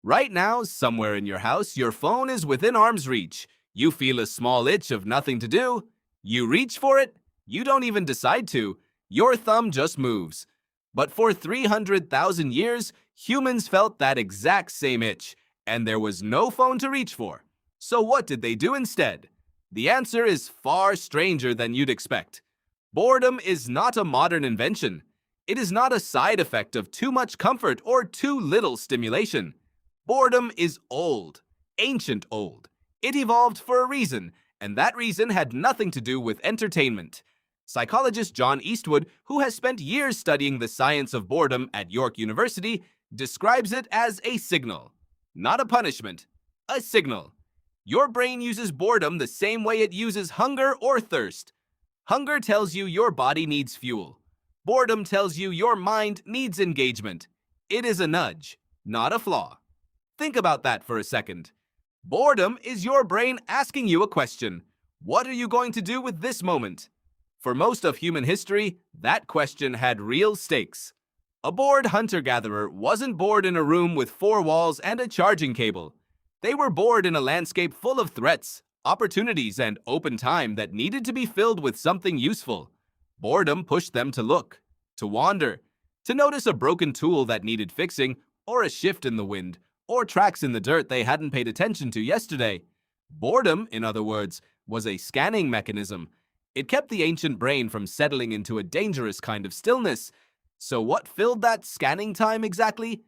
Right now, somewhere in your house, your phone is within arm's reach. You feel a small itch of nothing to do. You reach for it. You don't even decide to. Your thumb just moves. But for 300,000 years, humans felt that exact same itch, and there was no phone to reach for. So what did they do instead? The answer is far stranger than you'd expect. Boredom is not a modern invention. It is not a side effect of too much comfort or too little stimulation. Boredom is old, ancient old. It evolved for a reason, and that reason had nothing to do with entertainment. Psychologist John Eastwood, who has spent years studying the science of boredom at York University, describes it as a signal. Not a punishment, a signal. Your brain uses boredom the same way it uses hunger or thirst. Hunger tells you your body needs fuel. Boredom tells you your mind needs engagement. It is a nudge, not a flaw. Think about that for a second. Boredom is your brain asking you a question. What are you going to do with this moment? For most of human history, that question had real stakes. A bored hunter-gatherer wasn't bored in a room with 4 walls and a charging cable. They were bored in a landscape full of threats, opportunities, and open time that needed to be filled with something useful. Boredom pushed them to look, to wander, to notice a broken tool that needed fixing, or a shift in the wind, or tracks in the dirt they hadn't paid attention to yesterday. Boredom, in other words, was a scanning mechanism. It kept the ancient brain from settling into a dangerous kind of stillness. So what filled that scanning time exactly?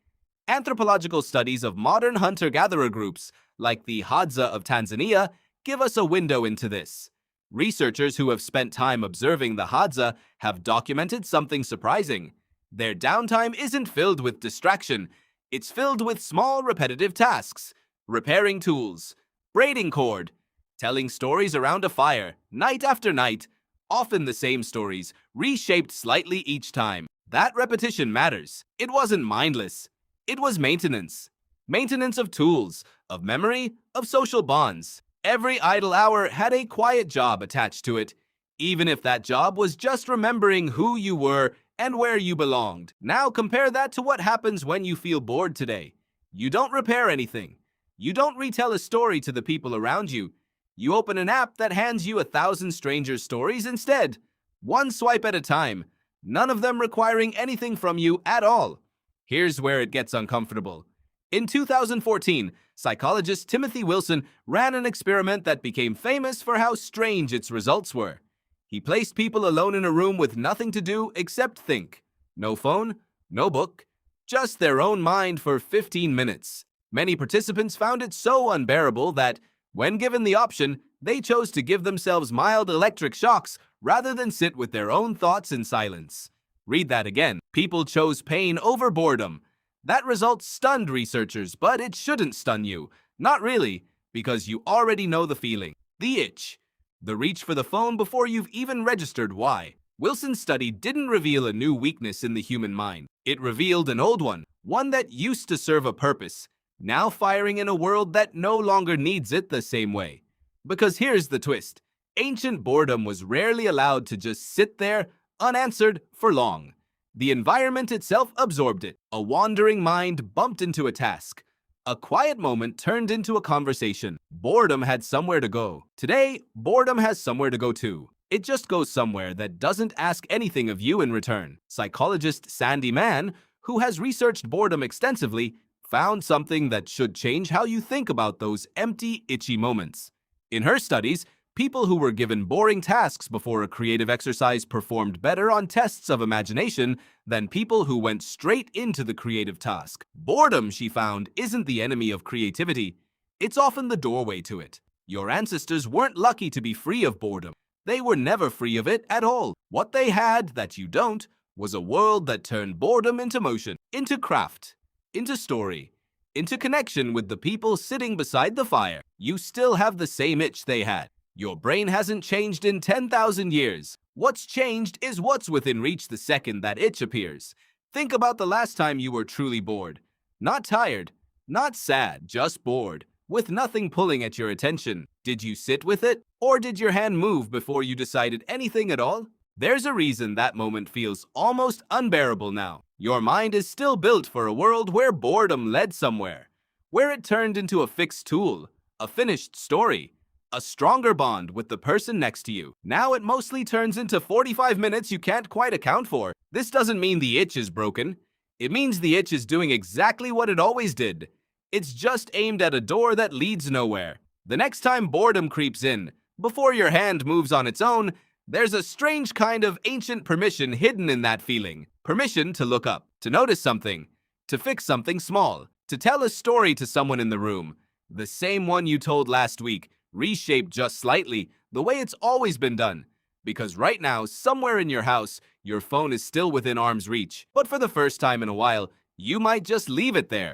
Anthropological studies of modern hunter-gatherer groups, like the Hadza of Tanzania, give us a window into this. Researchers who have spent time observing the Hadza have documented something surprising. Their downtime isn't filled with distraction. It's filled with small repetitive tasks, repairing tools, braiding cord, telling stories around a fire, night after night, often the same stories, reshaped slightly each time. That repetition matters. It wasn't mindless. It was maintenance. Maintenance of tools, of memory, of social bonds. Every idle hour had a quiet job attached to it, even if that job was just remembering who you were and where you belonged. Now compare that to what happens when you feel bored today. You don't repair anything. You don't retell a story to the people around you. You open an app that hands you 1,000 strangers' stories instead. One swipe at a time, none of them requiring anything from you at all. Here's where it gets uncomfortable. In 2014, psychologist Timothy Wilson ran an experiment that became famous for how strange its results were. He placed people alone in a room with nothing to do except think. No phone, no book, just their own mind for 15 minutes. Many participants found it so unbearable that, when given the option, they chose to give themselves mild electric shocks rather than sit with their own thoughts in silence. Read that again. People chose pain over boredom. That result stunned researchers, but it shouldn't stun you. Not really, because you already know the feeling. The itch. The reach for the phone before you've even registered why. Wilson's study didn't reveal a new weakness in the human mind. It revealed an old one that used to serve a purpose, now firing in a world that no longer needs it the same way. Because here's the twist. Ancient boredom was rarely allowed to just sit there, unanswered, for long. The environment itself absorbed it. A wandering mind bumped into a task. A quiet moment turned into a conversation. Boredom had somewhere to go. Today, boredom has somewhere to go too. It just goes somewhere that doesn't ask anything of you in return. Psychologist Sandy Mann, who has researched boredom extensively, found something that should change how you think about those empty, itchy moments. In her studies, people who were given boring tasks before a creative exercise performed better on tests of imagination than people who went straight into the creative task. Boredom, she found, isn't the enemy of creativity. It's often the doorway to it. Your ancestors weren't lucky to be free of boredom. They were never free of it at all. What they had that you don't was a world that turned boredom into motion, into craft, into story, into connection with the people sitting beside the fire. You still have the same itch they had. Your brain hasn't changed in 10,000 years. What's changed is what's within reach the second that itch appears. Think about the last time you were truly bored. Not tired, not sad, just bored, with nothing pulling at your attention. Did you sit with it, or did your hand move before you decided anything at all? There's a reason that moment feels almost unbearable now. Your mind is still built for a world where boredom led somewhere, where it turned into a fixed tool, a finished story, a stronger bond with the person next to you. Now it mostly turns into 45 minutes you can't quite account for. This doesn't mean the itch is broken. It means the itch is doing exactly what it always did. It's just aimed at a door that leads nowhere. The next time boredom creeps in, before your hand moves on its own, there's a strange kind of ancient permission hidden in that feeling. Permission to look up, to notice something, to fix something small, to tell a story to someone in the room. The same one you told last week, reshaped just slightly, the way it's always been done. Because right now, somewhere in your house, your phone is still within arm's reach. But for the first time in a while, you might just leave it there.